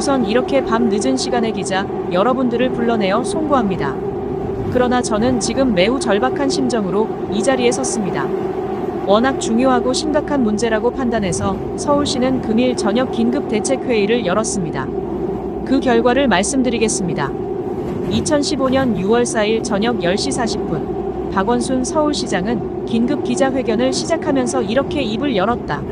우선 이렇게 밤 늦은 시간에 기자 여러분들을 불러내어 송구합니다. 그러나 저는 지금 매우 절박한 심정으로 이 자리에 섰습니다. 워낙 중요하고 심각한 문제라고 판단해서 서울시는 금일 저녁 긴급 대책회의를 열었습니다. 그 결과를 말씀드리겠습니다. 2015년 6월 4일 저녁 10시 40분 박원순 서울시장은 긴급 기자회견을 시작하면서 이렇게 입을 열었다.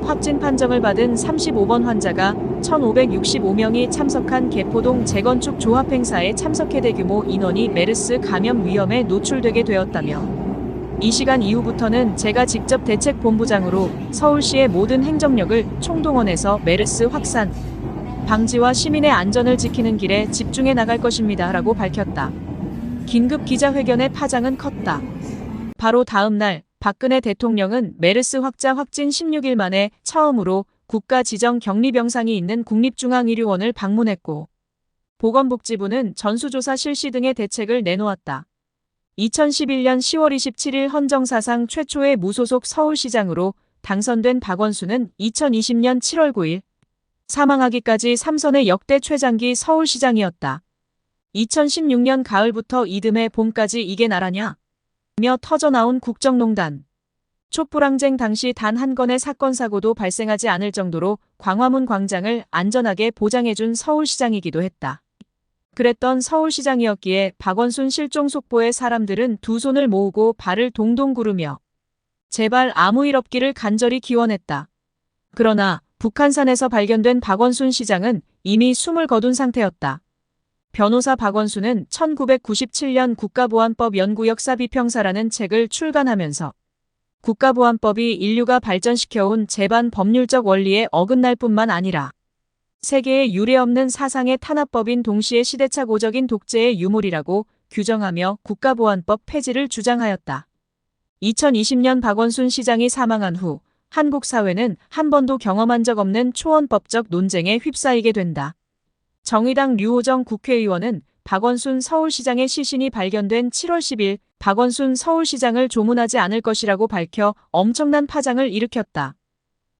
확진 판정을 받은 35번 환자가 1,565명이 참석한 개포동 재건축 조합 행사에 참석해 대규모 인원이 메르스 감염 위험에 노출되게 되었다며 이 시간 이후부터는 제가 직접 대책본부장으로 서울시의 모든 행정력을 총동원해서 메르스 확산 방지와 시민의 안전을 지키는 길에 집중해 나갈 것입니다. 라고 밝혔다. 긴급 기자회견의 파장은 컸다. 바로 다음 날 박근혜 대통령은 메르스 확자 확진 16일 만에 처음으로 국가 지정 격리병상이 있는 국립중앙의료원을 방문했고 보건복지부는 전수조사 실시 등의 대책을 내놓았다. 2011년 10월 27일 헌정사상 최초의 무소속 서울시장으로 당선된 박원순은 2020년 7월 9일 사망하기까지 3선의 역대 최장기 서울시장이었다. 2016년 가을부터 이듬해 봄까지 이게 나라냐? 며 터져나온 국정농단. 촛불항쟁 당시 단 한 건의 사건 사고도 발생하지 않을 정도로 광화문 광장을 안전하게 보장해준 서울시장이기도 했다. 그랬던 서울시장이었기에 박원순 실종 속보에 사람들은 두 손을 모으고 발을 동동 구르며 제발 아무 일 없기를 간절히 기원했다. 그러나 북한산에서 발견된 박원순 시장은 이미 숨을 거둔 상태였다. 변호사 박원순은 1997년 국가보안법 연구 역사 비평사라는 책을 출간하면서 국가보안법이 인류가 발전시켜온 제반 법률적 원리에 어긋날 뿐만 아니라 세계에 유례없는 사상의 탄압법인 동시에 시대착오적인 독재의 유물이라고 규정하며 국가보안법 폐지를 주장하였다. 2020년 박원순 시장이 사망한 후 한국 사회는 한 번도 경험한 적 없는 초원법적 논쟁에 휩싸이게 된다. 정의당 류호정 국회의원은 박원순 서울시장의 시신이 발견된 7월 10일 박원순 서울시장을 조문하지 않을 것이라고 밝혀 엄청난 파장을 일으켰다.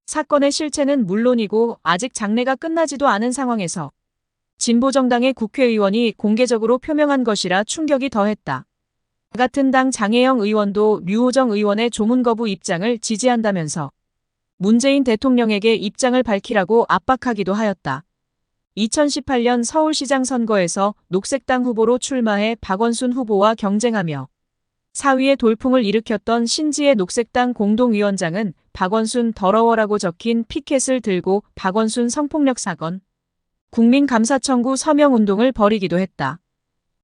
사건의 실체는 물론이고 아직 장례가 끝나지도 않은 상황에서 진보정당의 국회의원이 공개적으로 표명한 것이라 충격이 더했다. 같은 당 장혜영 의원도 류호정 의원의 조문 거부 입장을 지지한다면서 문재인 대통령에게 입장을 밝히라고 압박하기도 하였다. 2018년 서울시장 선거에서 녹색당 후보로 출마해 박원순 후보와 경쟁하며 사위의 돌풍을 일으켰던 신지혜 녹색당 공동위원장은 박원순 더러워라고 적힌 피켓을 들고 박원순 성폭력 사건 국민감사청구 서명운동을 벌이기도 했다.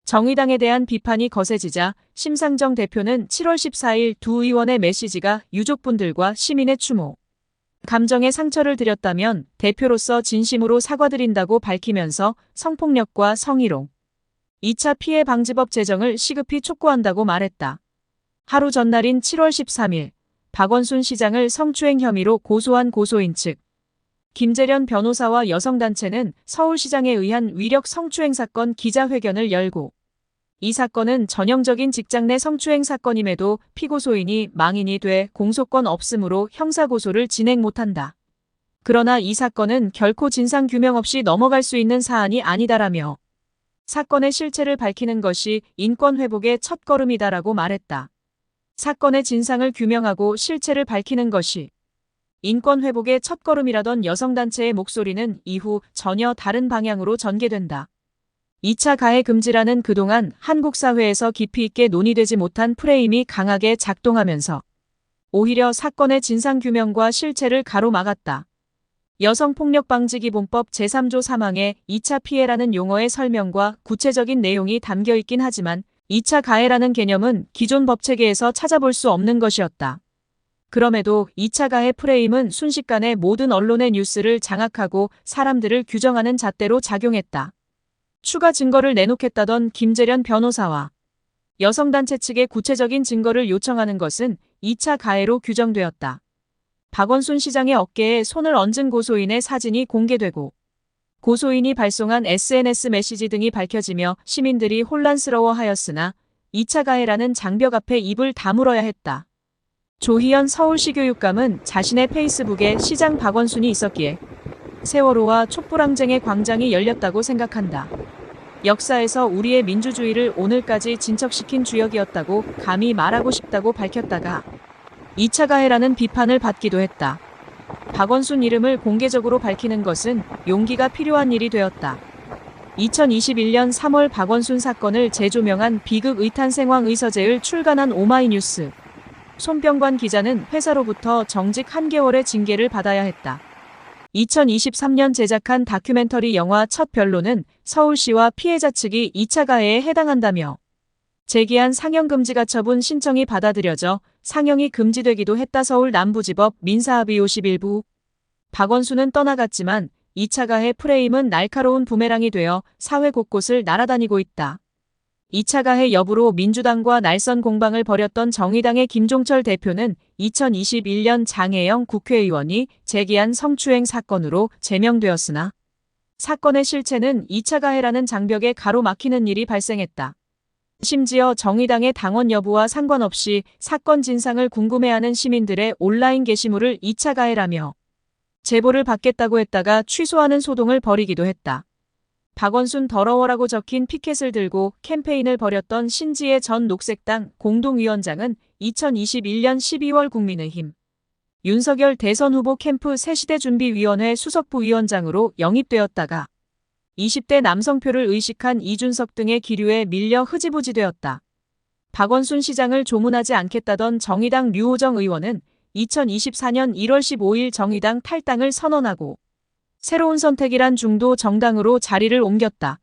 정의당에 대한 비판이 거세지자 심상정 대표는 7월 14일 두 의원의 메시지가 유족분들과 시민의 추모 감정에 상처를 드렸다면 대표로서 진심으로 사과드린다고 밝히면서 성폭력과 성희롱, 2차 피해 방지법 제정을 시급히 촉구한다고 말했다. 하루 전날인 7월 13일 박원순 시장을 성추행 혐의로 고소한 고소인 측 김재련 변호사와 여성단체는 서울시장에 의한 위력 성추행 사건 기자회견을 열고 이 사건은 전형적인 직장 내 성추행 사건임에도 피고소인이 망인이 돼 공소권 없음으로 형사고소를 진행 못한다. 그러나 이 사건은 결코 진상규명 없이 넘어갈 수 있는 사안이 아니다라며 사건의 실체를 밝히는 것이 인권회복의 첫걸음이다라고 말했다. 사건의 진상을 규명하고 실체를 밝히는 것이 인권회복의 첫걸음이라던 여성단체의 목소리는 이후 전혀 다른 방향으로 전개된다. 2차 가해 금지라는 그동안 한국 사회에서 깊이 있게 논의되지 못한 프레임이 강하게 작동하면서 오히려 사건의 진상규명과 실체를 가로막았다. 여성폭력방지기본법 제3조 3항에 2차 피해라는 용어의 설명과 구체적인 내용이 담겨 있긴 하지만 2차 가해라는 개념은 기존 법체계에서 찾아볼 수 없는 것이었다. 그럼에도 2차 가해 프레임은 순식간에 모든 언론의 뉴스를 장악하고 사람들을 규정하는 잣대로 작용했다. 추가 증거를 내놓겠다던 김재련 변호사와 여성단체 측의 구체적인 증거를 요청하는 것은 2차 가해로 규정되었다. 박원순 시장의 어깨에 손을 얹은 고소인의 사진이 공개되고 고소인이 발송한 SNS 메시지 등이 밝혀지며 시민들이 혼란스러워하였으나 2차 가해라는 장벽 앞에 입을 다물어야 했다. 조희연 서울시 교육감은 자신의 페이스북에 시장 박원순이 있었기에 세월호와 촛불항쟁의 광장이 열렸다고 생각한다. 역사에서 우리의 민주주의를 오늘까지 진척시킨 주역이었다고 감히 말하고 싶다고 밝혔다가 2차 가해라는 비판을 받기도 했다. 박원순 이름을 공개적으로 밝히는 것은 용기가 필요한 일이 되었다. 2021년 3월 박원순 사건을 재조명한 비극 의탄생황 의서재를 출간한 오마이뉴스. 손병관 기자는 회사로부터 정직 1개월의 징계를 받아야 했다. 2023년 제작한 다큐멘터리 영화 첫 변론은 서울시와 피해자 측이 2차 가해에 해당한다며 제기한 상영금지 가처분 신청이 받아들여져 상영이 금지되기도 했다. 서울 남부지법 민사합의 51부. 박원순은 떠나갔지만 2차 가해 프레임은 날카로운 부메랑이 되어 사회 곳곳을 날아다니고 있다. 2차 가해 여부로 민주당과 날선 공방을 벌였던 정의당의 김종철 대표는 2021년 장혜영 국회의원이 제기한 성추행 사건으로 제명되었으나 사건의 실체는 2차 가해라는 장벽에 가로막히는 일이 발생했다. 심지어 정의당의 당원 여부와 상관없이 사건 진상을 궁금해하는 시민들의 온라인 게시물을 2차 가해라며 제보를 받겠다고 했다가 취소하는 소동을 벌이기도 했다. 박원순 더러워라고 적힌 피켓을 들고 캠페인을 벌였던 신지혜 전 녹색당 공동위원장은 2021년 12월 국민의힘 윤석열 대선 후보 캠프 새시대준비위원회 수석부위원장으로 영입되었다가 20대 남성표를 의식한 이준석 등의 기류에 밀려 흐지부지되었다. 박원순 시장을 조문하지 않겠다던 정의당 류호정 의원은 2024년 1월 15일 정의당 탈당을 선언하고 새로운 선택이란 중도 정당으로 자리를 옮겼다.